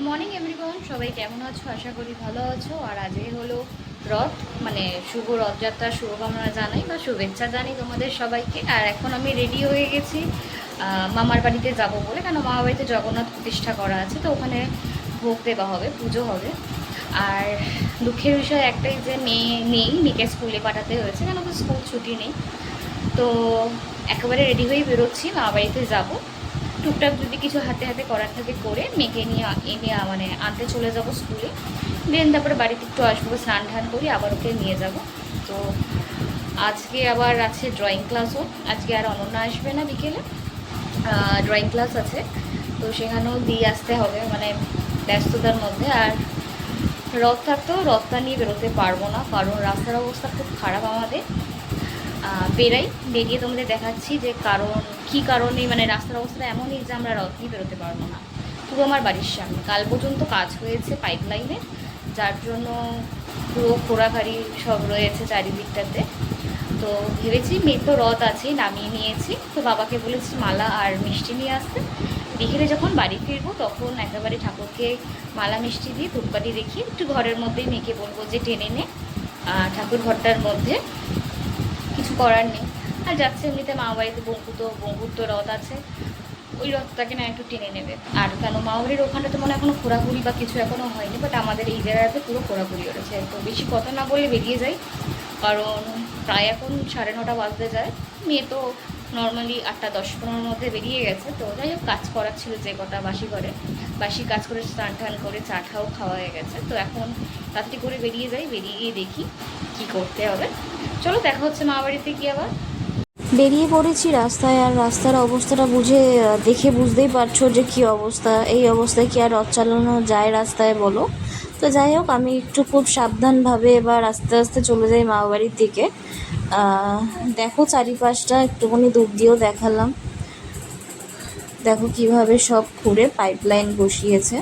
Morning everyone, সবাই কেমন আছো? আশা করি ভালো আছো। আর আজকে হলো রথ, মানে শুভ রথযাত্রার শুভকামনা জানাই বা শুভেচ্ছা জানাই তোমাদের সবাইকে। আর এখন আমি রেডি হয়ে গেছি মামার বাড়িতে যাব বলে, কেন মামার বাড়িতে জগন্নাথ প্রতিষ্ঠা করা আছে, তো ওখানে ভোগ দেওয়া হবে, পুজো হবে। আর দুঃখের বিষয় একটাই যে মেয়েকে স্কুলে পাঠাতে হয়েছে, কেন তো স্কুল ছুটি নেই। তো একেবারে রেডি হয়েই বেরোচ্ছি, মামা বাড়িতে যাবো। টুকটাক যদি কিছু হাতে হাতে করার থাকে করে মেয়েকে নিয়ে এনে মানে আনতে চলে যাব স্কুলে। দেন তারপরে বাড়িতে একটু আসবো, স্নান টান করি, আবার ওকে নিয়ে যাব। তো আজকে আবার আছে ড্রয়িং ক্লাসও। আজকে আর অনন্যা আসবে না, বিকেলে ড্রয়িং ক্লাস আছে, তো সেখানেও দিয়ে আসতে হবে, মানে ব্যস্ততার মধ্যে। আর রথ থাকতেও রথটা নিয়ে বেরোতে পারবো না, কারণ রাস্তার অবস্থা খুব খারাপ আমাদের। বেরিয়ে তোমাদের দেখাচ্ছি যে কী কারণে, মানে রাস্তার অবস্থা এমনই যে আমরা রথ নিয়ে বেরোতে পারবো না। পুরো আমার বাড়ির সামনে কাল পর্যন্ত কাজ হয়েছে পাইপ লাইনের, যার জন্য পুরো খোঁড়াখাড়ি সব রয়েছে চারিদিকটাতে। তো ভেবেছি মেয়ের তো রথ আছেই, নামিয়ে নিয়েছি, তো বাবাকে বলেছি মালা আর মিষ্টি নিয়ে আসতে। বিকেলে যখন বাড়ি ফিরবো তখন একেবারে ঠাকুরকে মালা মিষ্টি দিয়ে ধূপকাঠি দেখিয়ে একটু ঘরের মধ্যেই মেয়েকে বলবো যে টেনে নে ঠাকুর ঘরটার মধ্যে। কিছু করার নেই। আর যাচ্ছে এমনিতে মামা বাড়িতে বঙ্কুর তো রথ আছে, ওই রথটাকে না একটু টেনে নেবে। আর কেন মামাবাড়ির ওখানে তো মনে এখনও ঘোরাঘুরি বা কিছু এখনও হয়নি, বাট আমাদের এই জায়গাতে পুরো ঘোরাঘুরি রয়েছে। তো বেশি কথা না বলে বেরিয়ে যাই, কারণ প্রায় এখন 9:30 বাজতে যায়। মেয়ে তো নর্মালি 8:10-15 মধ্যে বেরিয়ে গেছে। তো যাই হোক, কাজ করার ছিল যে কটা বাসি কাজ করে স্নান টান করে চা ঠাও খাওয়া হয়ে গেছে। তো এখন তাড়াতাড়ি করে বেরিয়ে যাই, বেরিয়ে গিয়ে দেখি কি করতে হবে। চলো, দেখা হচ্ছে মা বাড়িতে কি আবার। বেরিয়ে পড়েছি রাস্তায়। আর রাস্তার অবস্থাটা দেখে বুঝতেই পারছো যে কী অবস্থা। এই অবস্থায় কি আর রথ চালানো যায় রাস্তায় বলো? তো যাই হোক, আমি একটু খুব সাবধানভাবে এবার আস্তে আস্তে চলে যাই মামা বাড়ির দিকে। দেখো চারিপাশটা একটুখানি দূর দিয়েও দেখালাম। দেখো কিভাবে সব খুঁড়ে পাইপলাইন বসিয়েছে।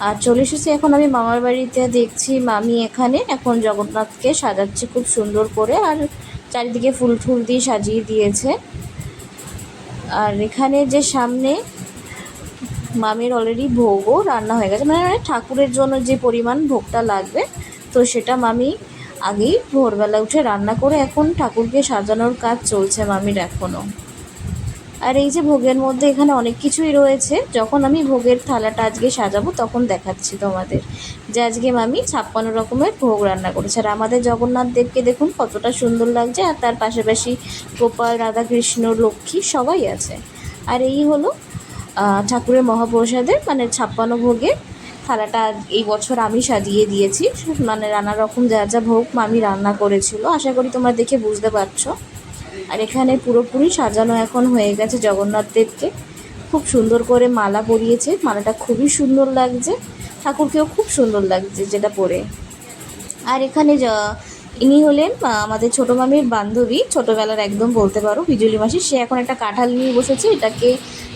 আর চলে এসেছি এখন আমি মামার বাড়িতে। দেখছি মামি এখানে এখন জগন্নাথকে সাজাচ্ছে খুব সুন্দর করে, আর চারিদিকে ফুল ফুল দিয়ে সাজিয়ে দিয়েছে। আর এখানে যে সামনে মামির অলরেডি ভোগও রান্না হয়ে গেছে, মানে ঠাকুরের জন্য যে পরিমাণ ভোগটা লাগবে, তো সেটা মামি আগেই ভোরবেলা উঠে রান্না করে এখন ঠাকুরকে সাজানোর কাজ চলছে মামির এখনও। আর এই যে ভোগের মধ্যে এখানে অনেক কিছুই রয়েছে। যখন আমি ভোগের থালাটা আজকে সাজাবো তখন দেখাচ্ছি তোমাদের যে আজকে মামি 56 রকমের ভোগ রান্না করেছে। আর আমাদের জগন্নাথ দেবকে দেখুন কতটা সুন্দর লাগছে, আর তার পাশাপাশি গোপাল, রাধাকৃষ্ণ, লক্ষ্মী সবাই আছে। আর এই হলো ঠাকুরের মহাপ্রসাদের মানে 56 ভোগের থালাটা এই বছর আমি সাজিয়ে দিয়েছি। মানে নানা রকম যা যা ভোগ মামি রান্না করেছিল, আশা করি তোমরা দেখে বুঝতে পারছো। আর এখানে পুরোপুরি সাজানো এখন হয়ে গেছে জগন্নাথ দেবকে। খুব সুন্দর করে মালা পরিয়েছে, মালাটা খুবই সুন্দর লাগছে, ঠাকুরকেও খুব সুন্দর লাগছে যেটা পরে। আর এখানে ইনি হলেন আমাদের ছোটো মামির বান্ধবী, ছোটোবেলার একদম বলতে পারো বিজুলি মাসি। সে এখন একটা কাঁঠাল নিয়ে বসেছে, এটাকে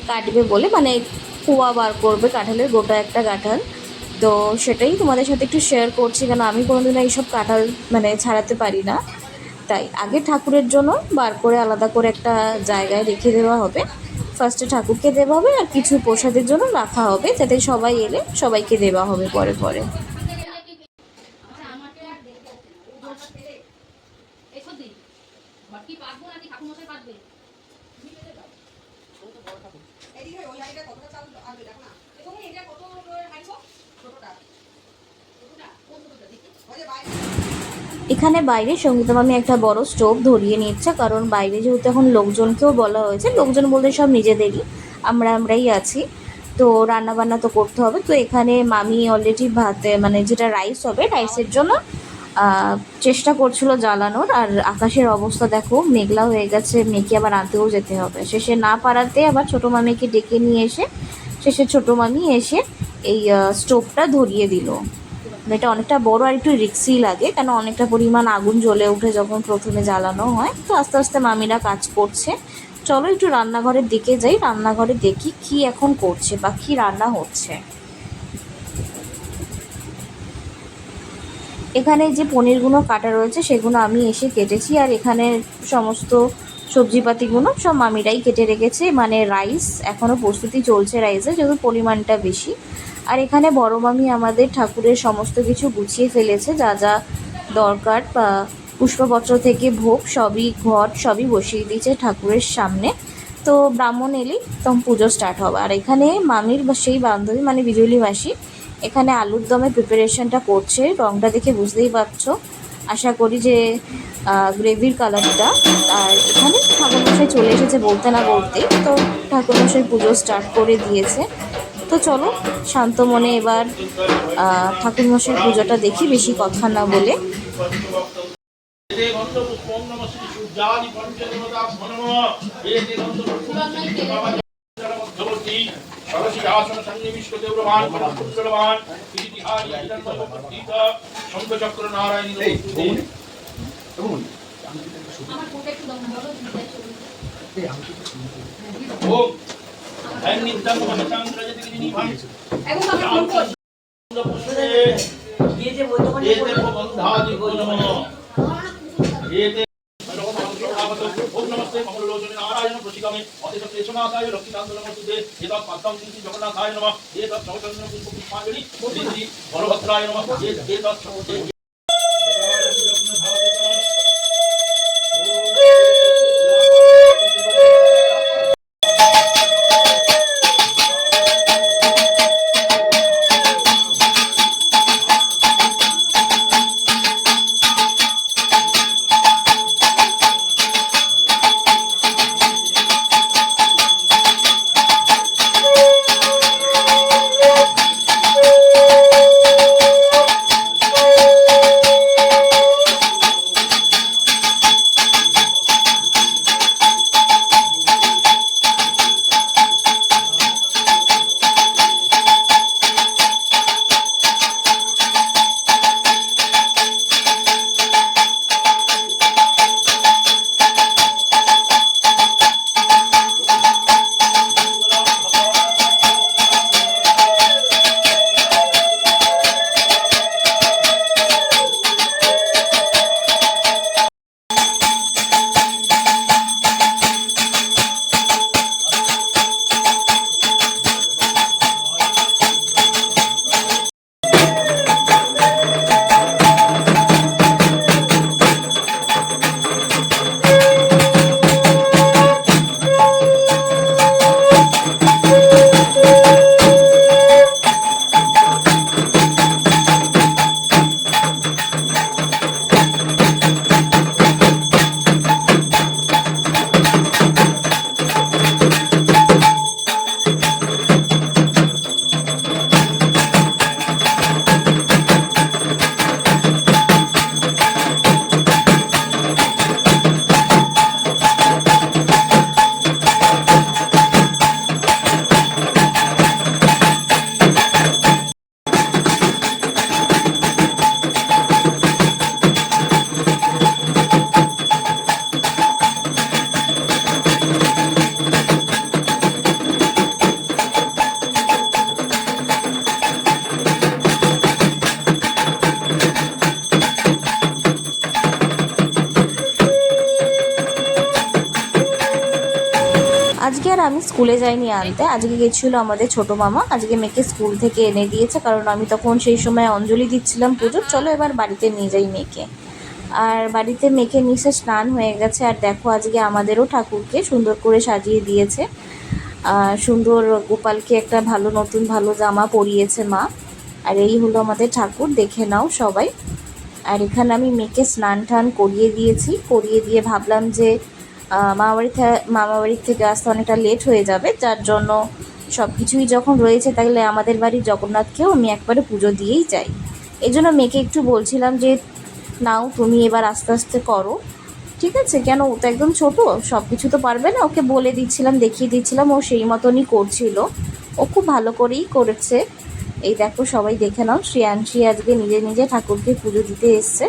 কাটবে বলে, মানে কুয়া বার করবে কাঁঠালের, গোটা একটা কাঁঠাল। তো সেটাই তোমাদের সাথে একটু শেয়ার করছি, কেন আমি কোনোদিনও এইসব কাঁঠাল মানে ছাড়াতে পারি না। তাই আগে ঠাকুরের জন্য বার করে আলাদা করে একটা জায়গায় রেখে দেওয়া হবে। ফার্স্টে ঠাকুরকে দেওয়া হবে, আর কিছু প্রসাদের জন্য রাখা হবে, যাতে সবাই এলে সবাইকে দেওয়া হবে পরে পরে। এখানে বাইরে সঙ্গীতা মামি একটা বড় স্টোভ ধরিয়ে নিচ্ছে, কারণ বাইরে যেহেতু এখন লোকজনকেও বলা হয়েছে, লোকজন বলতে সব নিজেদেরই, আমরাই আছি, তো রান্না বান্না তো করতে হবে। তো এখানে মামি অলরেডি ভাতে মানে যেটা রাইস হবে, রাইসের জন্য চেষ্টা করছিল জ্বালানোর। আর আকাশের অবস্থা দেখো, মেঘলা হয়ে গেছে, মেয়েকে আবার আনতেও যেতে হবে। শেষে না পারাতে আবার ছোটো মামিকে ডেকে নিয়ে এসে শেষে ছোটো মামি এসে এই স্টোভটা ধরিয়ে দিল। এটা অনেকটা বড় আর একটু রিক্সি লাগে, কেন অনেকটা পরিমাণ আগুন জ্বলে ওঠে যখন প্রথমে জ্বালানো হয়। তো আস্তে আস্তে মামিরা কাজ করছে। চলো একটু রান্নাঘরের দিকে যাই, রান্নাঘরে দেখি কি এখন করছে বা কি রান্না হচ্ছে। এখানে যে পনিরগুলো কাটা রয়েছে সেগুলো আমি এসে কেটেছি, আর এখানে সমস্ত সবজিপাতিগুলো সব মামিরাই কেটে রেখেছে, মানে রাইস এখনও প্রস্তুতি চলছে রাইসের, যেহেতু পরিমাণটা বেশি। আর এখানে বড় মামি আমাদের ঠাকুরের সমস্ত কিছু গুছিয়ে ফেলেছে, যা যা দরকার বা পুষ্পপত্র থেকে ভোগ সবই, ঘট সবই বসিয়ে দিয়েছে ঠাকুরের সামনে। তো ব্রাহ্মণ এলেই তখন পুজো স্টার্ট হবে। আর এখানে মামির সেই বান্ধবী মানে বিজুলি মাসি এখানে আলুর দমে প্রিপারেশনটা করছে, রংটা দেখে বুঝতেই পারছো। আশা করি যে গ্রেভির কালারটা। আর এখানে ঠাকুরমশাই চলে এসেছে বলতে না বলতেই, তো ঠাকুরমশাই পুজো স্টার্ট করে দিয়েছে। তো চলো শান্ত মনে এবার ঠাকুরমশাই পুজোটা দেখি, বেশি কথা না বলে। আজকে আর আমি স্কুলে যাইনি আনতে, আজকে গেছিলো আমাদের ছোট মামা, আজকে মেয়েকে স্কুল থেকে এনে দিয়েছে, কারণ আমি তখন সেই সময় অঞ্জলি দিচ্ছিলাম পুজোর। চলো এবার বাড়িতে নিয়ে যাই মেয়েকে। আর বাড়িতে মেয়েকে নিচে স্নান হয়ে গেছে। আর দেখো আজকে আমাদেরও ঠাকুরকে সুন্দর করে সাজিয়ে দিয়েছে, সুন্দর গোপালকে একটা ভালো নতুন ভালো জামা পরিয়েছে মা। আর এই হলো আমাদের ঠাকুর, দেখে নাও সবাই। আর এখানে আমি মেয়েকে স্নান টান করিয়ে দিয়েছি, করিয়ে দিয়ে ভাবলাম যে মামাবাড়ির থেকে আসতে অনেকটা লেট হয়ে যাবে, যার জন্য সব কিছুই যখন রয়েছে তাহলে আমাদের বাড়ির জগন্নাথকেও আমি একবারে পুজো দিয়েই যাই। এই জন্য মেয়েকে একটু বলছিলাম যে নাও তুমি এবার আস্তে আস্তে করো, ঠিক আছে? কেন ও তো একদম ছোট, সব কিছু তো পারবে না। ওকে বলে দিচ্ছিলাম, দেখিয়ে দিচ্ছিলাম, ও সেই মতনই করছিল। ও খুব ভালো করেই করেছে। এই দেখো সবাই দেখে নাও, শ্রেয়াংশী আজকে নিজে নিজে ঠাকুরকে পুজো দিতে এসছে,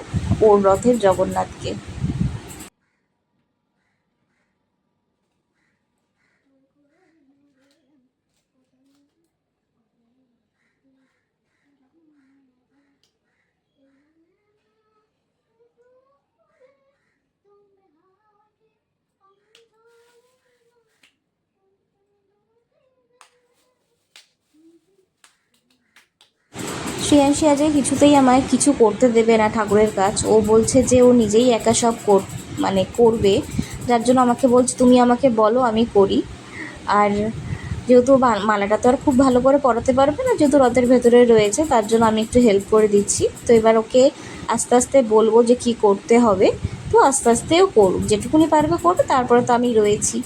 ওর রথের জগন্নাথকে। শ্রেয়াংশী আজকে কিছুতেই আমায় কিছু করতে দেবে না ঠাকুরের কাজ। ও বলছে যে ও নিজেই একা সব মানে করবে, যার জন্য আমাকে বলছে তুমি আমাকে বলো আমি করি। আর যেহেতু মালাটা তো আর খুব ভালো করে পরাতে পারবে না, যেহেতু রথের ভেতরে রয়েছে, তার জন্য আমি একটু হেল্প করে দিচ্ছি। তো এবার ওকে আস্তে আস্তে বলবো যে কি করতে হবে, তো আস্তে আস্তেও করুক, যেটুকুনি পারবে করবে, তারপরে তো আমি রয়েছি,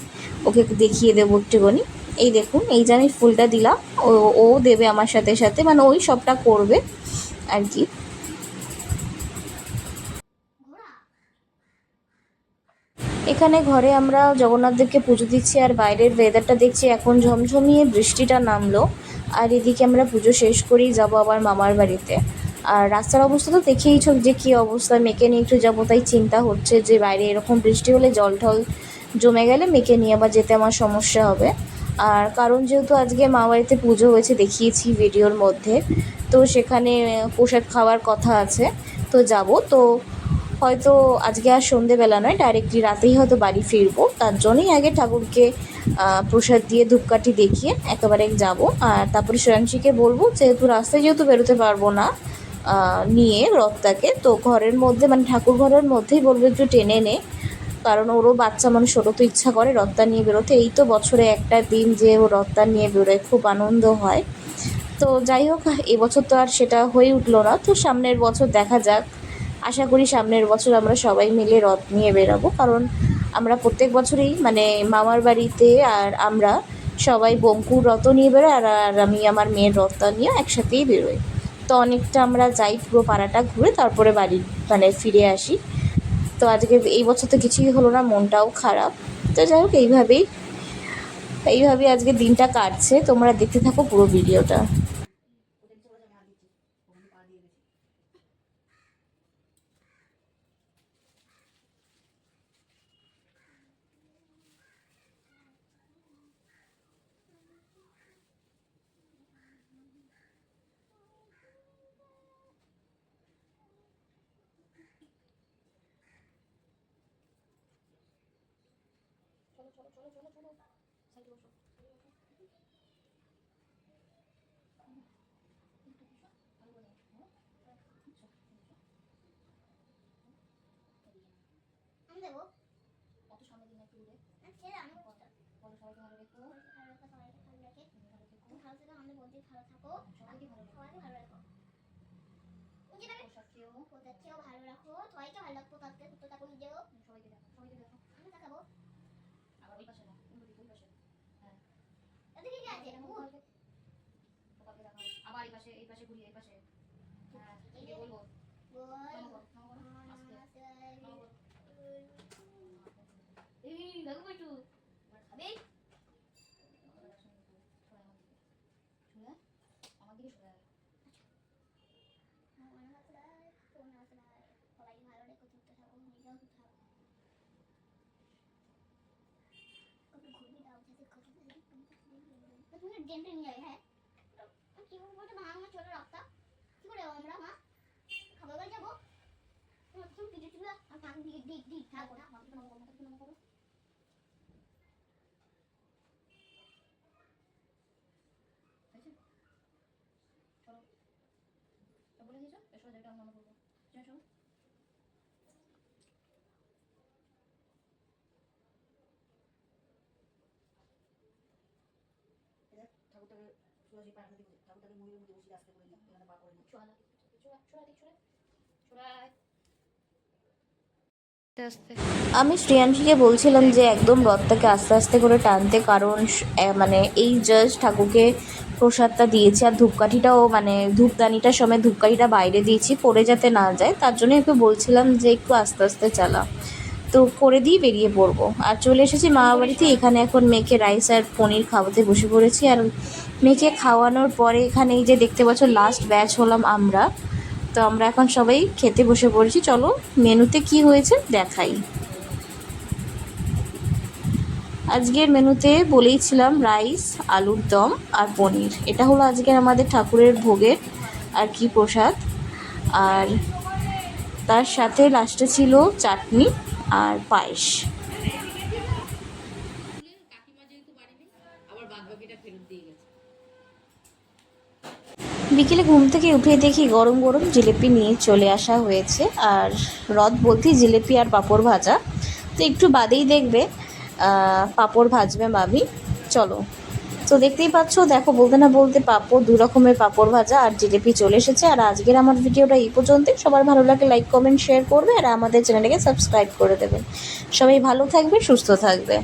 ওকে দেখিয়ে দেবো একটুখানি। এই দেখুন, এই যে আমি ফুলটা দিলাম, ও ও দেবে আমার সাথে সাথে, মানে ওই সবটা করবে আর কি। এখানে ঘরে আমরা জগন্নাথদেবকে পুজো দিচ্ছি, আর বাইরের ওয়েদারটা দেখছি এখন ঝমঝমিয়ে বৃষ্টিটা নামলো। আর এদিকে আমরা পুজো শেষ করেই যাব আবার মামার বাড়িতে। আর রাস্তার অবস্থা তো দেখেইছো যে কী অবস্থা, মেয়েকে নিয়ে একটু যাবো, তাই চিন্তা হচ্ছে যে বাইরে এরকম বৃষ্টি হলে জল টল জমে গেলে মেয়েকে নিয়ে আবার যেতে আমার সমস্যা হবে। আর কারণ যেহেতু আজকে মা বাড়িতে পুজো হয়েছে, দেখিয়েছি ভিডিওর মধ্যে, তো সেখানে প্রসাদ খাওয়ার কথা আছে, তো যাব। তো হয়তো আজকে আর সন্ধেবেলা নয়, ডাইরেক্টলি রাতেই হয়তো বাড়ি ফিরবো, তার জন্যই আগে ঠাকুরকে প্রসাদ দিয়ে ধূপকাঠি দেখিয়ে একেবারে যাব। আর তারপরে শ্রেয়াংশীকে বলবো, যেহেতু রাস্তায় যেহেতু বেরোতে পারবো না নিয়ে রথটাকে, তো ঘরের মধ্যে মানে ঠাকুর ঘরের মধ্যেই বলবো একটু টেনে নে, কারণ ওরও বাচ্চা মানুষ, ওরও তো ইচ্ছা করে রথটা নিয়ে বেরোতে। এই তো বছরে একটা দিন যে ও রথটা নিয়ে বেরোয়, খুব আনন্দ হয়। তো যাই হোক, এবছর তো আর সেটা হয়ে উঠলো না, তো সামনের বছর দেখা যাক। আশা করি সামনের বছর আমরা সবাই মিলে রথ নিয়ে বেরাবো, কারণ আমরা প্রত্যেক বছরই মানে মামার বাড়িতে আর আমরা সবাই বঙ্কুর রথও নিয়ে বেরোই, আর আমি আমার মেয়ের রথটা নিয়ে একসাথেই বেরোই। তো অনেকটা আমরা যাই, পুরো পাড়াটা ঘুরে তারপরে বাড়ি মানে ফিরে আসি। তো আজকে এই বছর তো কিছুই হলো না, মনটাও খারাপ। তো যাই হোক, এইভাবেই আজকে দিনটা কাটছে। তোমরা দেখতে থাকো পুরো ভিডিওটা। আবার এই পাশে ঘুরি, এই পাশে বলবো এই দেখো একটু খাবে আমার দিকে সরে ডেন্টে নিয়ে আয়। হ্যাঁ কি বলতে ভাঙা চলে রাস্তা কি করে আমরা মা খাবার বাড়ি যাবো, তুমি কিছু ছিল আর কান দিকে দিক দিক থাকো না, আমাকে তো নমস্কার করো। চলো বলে দিয়েছো, এসো যেটা মনে করবো। চলো ঠাকুরটাকে সোজাসি পায়ে হাতে দিকে, ঠাকুরটাকে মন্দিরের মধ্যে বসিয়ে আসতে করে নিই, এখানে পা করে নিই। ছোড়া আমি শ্রেয়াংশীকে বলছিলাম যে একদম রথটাকে আস্তে আস্তে করে টানতে, কারণ মানে এই জাস্ট ঠাকুরকে প্রসাদটা দিয়েছি, আর ধূপকাঠিটাও মানে ধূপদানিটার সময় ধূপকাঠিটা বাইরে দিয়েছি, পড়ে যাতে না যায়, তার জন্য একটু বলছিলাম যে একটু আস্তে আস্তে চালা। তো করে দিয়ে বেরিয়ে পড়বো। আর চলে এসেছি মামা বাড়িতে। এখানে এখন মেয়েকে রাইস আর পনির খাওয়াতে বসে পড়েছি। আর মেয়েকে খাওয়ানোর পরে এখানে এই যে দেখতে পাচ্ছ লাস্ট ব্যাচ হলাম আমরা। তো আমরা এখন সবাই খেতে বসে পড়েছি। চলো মেনুতে কি হয়েছে দেখাই। আজকের মেনুতে বলেইছিলাম রাইস, আলুর দম আর পনির। এটা হলো আজকের আমাদের ঠাকুরের ভোগের আর কি প্রসাদ। আর তার সাথে লাস্টে ছিল চাটনি আর পায়েস। বিকেলে ঘুম থেকে উঠে দেখি গরম গরম জিলিপি নিয়ে চলে আসা হয়েছে, আর রথ বলতেই জিলিপি আর পাঁপড় ভাজা। তো একটু বাদেই দেখবে পাঁপড় ভাজবে মামি। চলো, তো দেখতেই পাচ্ছ, দেখো বলতে না বলতে পাঁপড়, দু রকমের পাঁপড় ভাজা আর জিলিপি চলে এসেছে। আর আজকের আমার ভিডিওটা এই পর্যন্তই। সবার ভালো লাগে লাইক কমেন্ট শেয়ার করবে, আর আমাদের চ্যানেলটাকে সাবস্ক্রাইব করে দেবে। সবাই ভালো থাকবে, সুস্থ থাকবে।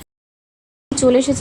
চলে এসেছে